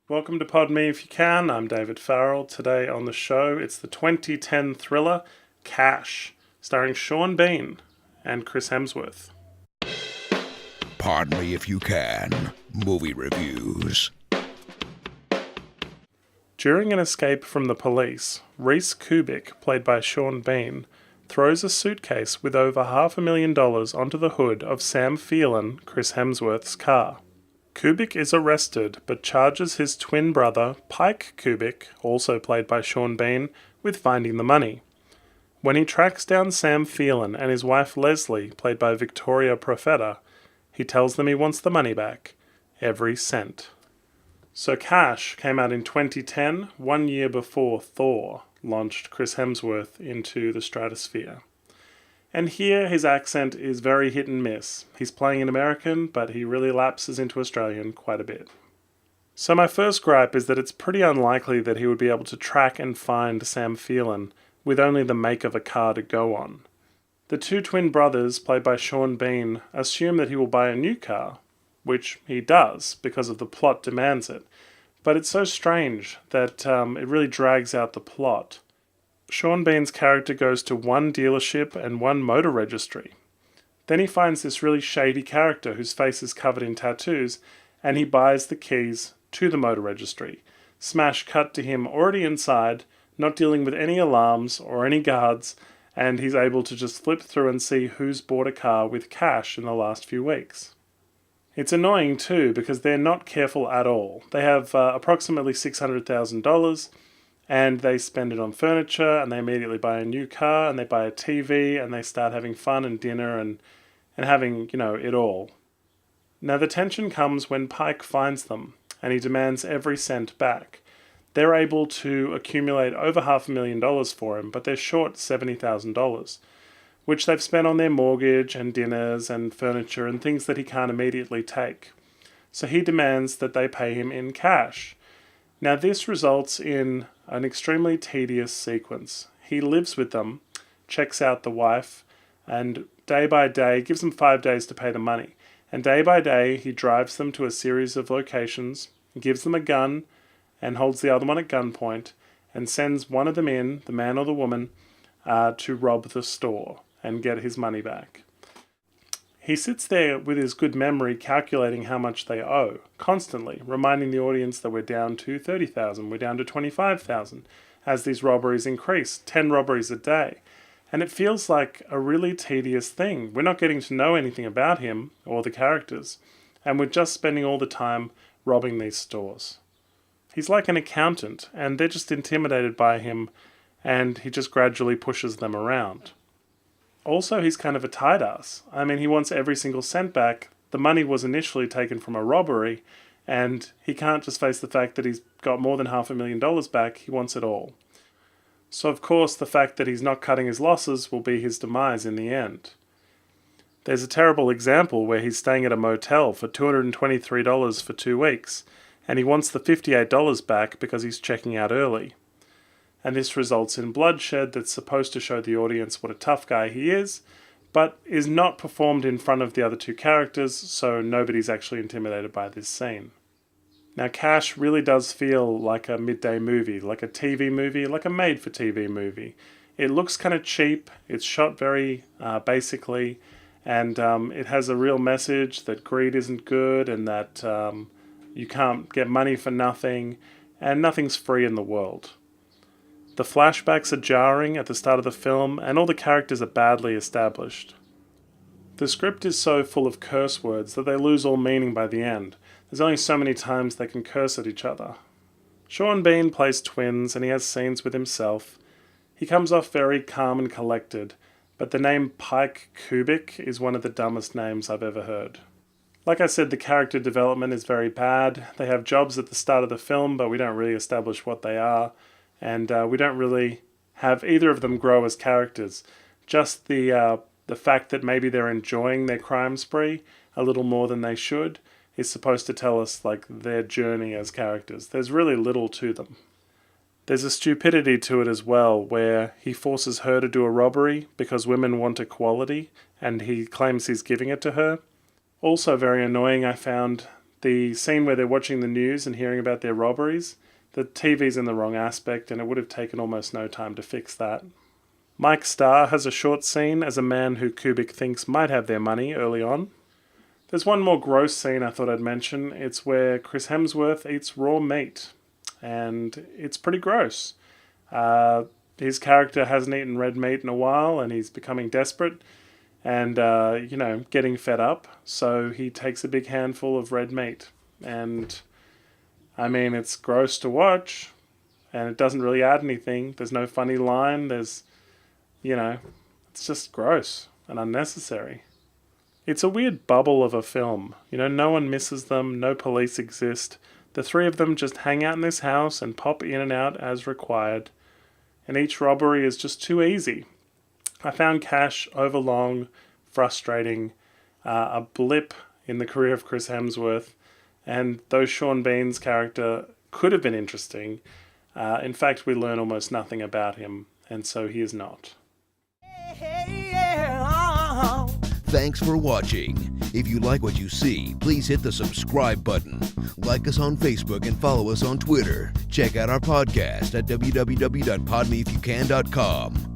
Welcome to Pod Me If You Can. I'm David Farrell. Today on the show, it's the 2010 thriller Cash, starring Sean Bean and Chris Hemsworth. Pod Me If You Can. Movie reviews. During an escape from the police, Reese Kubik, played by Sean Bean, throws a suitcase with over $500,000 onto the hood of Sam Phelan, Chris Hemsworth's car. Kubik is arrested, but charges his twin brother, Pike Kubik, also played by Sean Bean, with finding the money. When he tracks down Sam Phelan and his wife Leslie, played by Victoria Profeta, he tells them he wants the money back. Every cent. So Cash came out in 2010, 1 year before Thor launched Chris Hemsworth into the stratosphere. And here his accent is very hit and miss. He's playing an American, but he really lapses into Australian quite a bit. So my first gripe is that it's pretty unlikely that he would be able to track and find Sam Phelan with only the make of a car to go on. The two twin brothers, played by Sean Bean, assume that he will buy a new car, which he does because of the plot demands it. But it's so strange that it really drags out the plot. Sean Bean's character goes to one dealership and one motor registry. Then he finds this really shady character whose face is covered in tattoos, and he buys the keys to the motor registry. Smash cut to him already inside, not dealing with any alarms or any guards, and he's able to just flip through and see who's bought a car with cash in the last few weeks. It's annoying too because they're not careful at all. They have approximately $600,000 and they spend it on furniture and they immediately buy a new car and they buy a TV and they start having fun and dinner and having, it all. Now the tension comes when Pike finds them and he demands every cent back. They're able to accumulate over $500,000 for him, but they're short $70,000. Which they've spent on their mortgage and dinners and furniture and things that he can't immediately take. So he demands that they pay him in cash. Now this results in an extremely tedious sequence. He lives with them, checks out the wife, and day by day gives them 5 days to pay the money. And day by day he drives them to a series of locations, gives them a gun, and holds the other one at gunpoint, and sends one of them in, the man or the woman, to rob the store and get his money back. He sits there with his good memory calculating how much they owe, constantly, reminding the audience that we're down to $30,000, we're down to $25,000, as these robberies increase, 10 robberies a day. And it feels like a really tedious thing. We're not getting to know anything about him or the characters, and we're just spending all the time robbing these stores. He's like an accountant, and they're just intimidated by him, and he just gradually pushes them around. Also, he's kind of a tight ass. I mean, he wants every single cent back. The money was initially taken from a robbery, and he can't just face the fact that he's got more than $500,000 back. He wants it all. So, of course, the fact that he's not cutting his losses will be his demise in the end. There's a terrible example where he's staying at a motel for $223 for 2 weeks, and he wants the $58 back because he's checking out early. And this results in bloodshed that's supposed to show the audience what a tough guy he is, but is not performed in front of the other two characters, so nobody's actually intimidated by this scene. Now Cash really does feel like a midday movie, like a TV movie, like a made-for-TV movie. It looks kind of cheap, it's shot very basically, and it has a real message that greed isn't good and that you can't get money for nothing, and nothing's free in the world. The flashbacks are jarring at the start of the film, and all the characters are badly established. The script is so full of curse words that they lose all meaning by the end. There's only so many times they can curse at each other. Sean Bean plays twins, and he has scenes with himself. He comes off very calm and collected, but the name Pike Kubik is one of the dumbest names I've ever heard. Like I said, the character development is very bad. They have jobs at the start of the film, but we don't really establish what they are. And we don't really have either of them grow as characters. Just the fact that maybe they're enjoying their crime spree a little more than they should is supposed to tell us like their journey as characters. There's really little to them. There's a stupidity to it as well, where he forces her to do a robbery because women want equality, and he claims he's giving it to her. Also very annoying, I found The scene where they're watching the news and hearing about their robberies, the TV's in the wrong aspect, and it would have taken almost no time to fix that. Mike Starr has a short scene as a man who Kubrick thinks might have their money early on. There's one more gross scene I thought I'd mention. It's where Chris Hemsworth eats raw meat, and it's pretty gross. His character hasn't eaten red meat in a while, and he's becoming desperate and, getting fed up, so he takes a big handful of red meat. And, it's gross to watch, and it doesn't really add anything. There's no funny line, it's just gross and unnecessary. It's a weird bubble of a film. No one misses them, no police exist. The three of them just hang out in this house and pop in and out as required. And each robbery is just too easy. I found Cash overlong, frustrating, a blip in the career of Chris Hemsworth, and though Sean Bean's character could have been interesting, in fact we learn almost nothing about him, and so he is not. Thanks for watching. If you like what you see, please hit the subscribe button. Like us on Facebook and follow us on Twitter. Check out our podcast at www.podmeifyoucan.com.